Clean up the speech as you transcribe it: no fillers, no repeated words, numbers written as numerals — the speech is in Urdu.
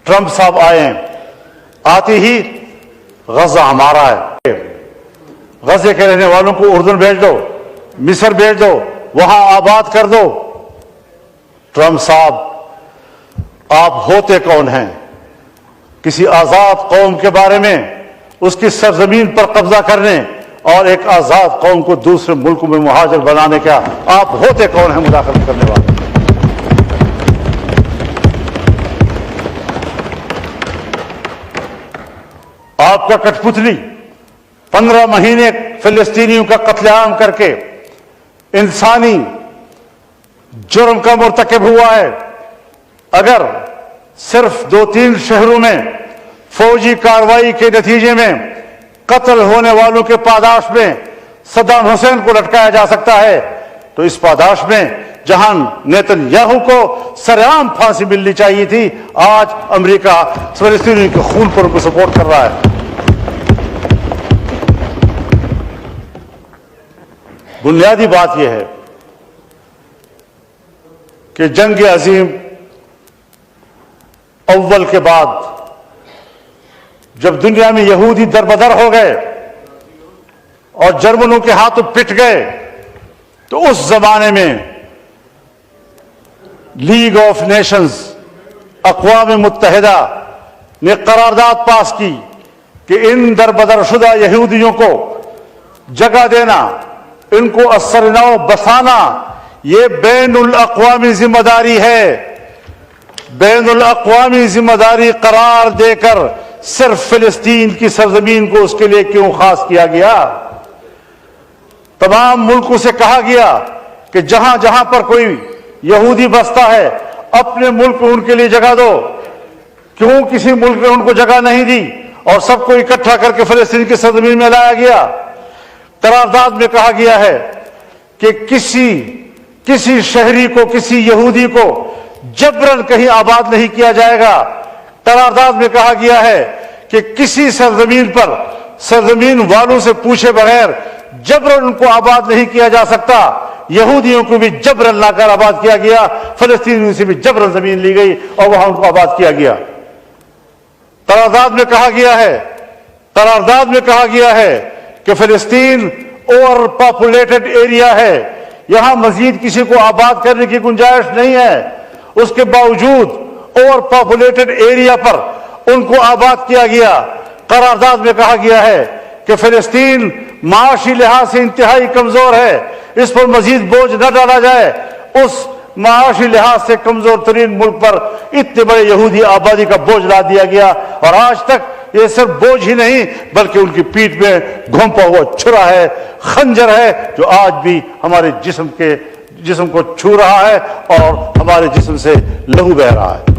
ٹرمپ صاحب آئے ہیں، آتے ہی غزہ ہمارا ہے، غزے کے رہنے والوں کو اردن بھیج دو، مصر بھیج دو، وہاں آباد کر دو۔ ٹرمپ صاحب، آپ ہوتے کون ہیں؟ کسی آزاد قوم کے بارے میں اس کی سرزمین پر قبضہ کرنے اور ایک آزاد قوم کو دوسرے ملکوں میں مہاجر بنانے کا آپ ہوتے کون ہیں مداخلت کرنے والے؟ آپ کا کٹھ پتلی 15 مہینے فلسطینیوں کا قتل عام کر کے انسانی جرم کا مرتکب ہوا ہے۔ اگر صرف 2-3 شہروں میں فوجی کارروائی کے نتیجے میں قتل ہونے والوں کے پاداش میں صدام حسین کو لٹکایا جا سکتا ہے، تو اس پاداش میں جہاں نیتن یاہو کو سرعام پھانسی ملنی چاہیے تھی، آج امریکہ فلسطینیوں کے خون پر ان کو سپورٹ کر رہا ہے۔ بنیادی بات یہ ہے کہ جنگ عظیم اول کے بعد جب دنیا میں یہودی دربدر ہو گئے اور جرمنوں کے ہاتھوں پٹ گئے، تو اس زمانے میں لیگ آف نیشنز، اقوام متحدہ نے قرارداد پاس کی کہ ان دربدر شدہ یہودیوں کو جگہ دینا، ان کو اثر نو بسانا، یہ بین الاقوامی ذمہ داری ہے۔ بین الاقوامی ذمہ داری قرار دے کر صرف فلسطین کی سرزمین کو اس کے لیے کیوں خاص کیا گیا؟ تمام ملکوں سے کہا گیا کہ جہاں جہاں پر کوئی یہودی بستا ہے اپنے ملک میں ان کے لیے جگہ دو۔ کیوں کسی ملک نے ان کو جگہ نہیں دی اور سب کو اکٹھا کر کے فلسطین کی سرزمین میں لایا گیا؟ قرارداد میں کہا گیا ہے کہ کسی شہری کو، کسی یہودی کو جبراً کہیں آباد نہیں کیا جائے گا۔ قرارداد میں کہا گیا ہے کہ کسی سرزمین پر سرزمین والوں سے پوچھے بغیر جبراً ان کو آباد نہیں کیا جا سکتا۔ یہودیوں کو بھی جبراً لا کر آباد کیا گیا، فلسطینیوں سے بھی جبراً زمین لی گئی اور وہاں ان کو آباد کیا گیا۔ قرارداد میں کہا گیا ہے کہ فلسطین اوور پاپولیٹڈ ایریا ہے، یہاں مزید کسی کو آباد کرنے کی گنجائش نہیں ہے۔ اس کے باوجود اوور پاپولیٹڈ ایریا پر ان کو آباد کیا گیا۔ قرارداد میں کہا گیا ہے کہ فلسطین معاشی لحاظ سے انتہائی کمزور ہے، اس پر مزید بوجھ نہ ڈالا جائے۔ اس معاشی لحاظ سے کمزور ترین ملک پر اتنے بڑے یہودی آبادی کا بوجھ لا دیا گیا، اور آج تک یہ صرف بوجھ ہی نہیں بلکہ ان کی پیٹھ میں گھونپا ہوا چھرا ہے، خنجر ہے، جو آج بھی ہمارے جسم کو چھو رہا ہے اور ہمارے جسم سے لہو بہہ رہا ہے۔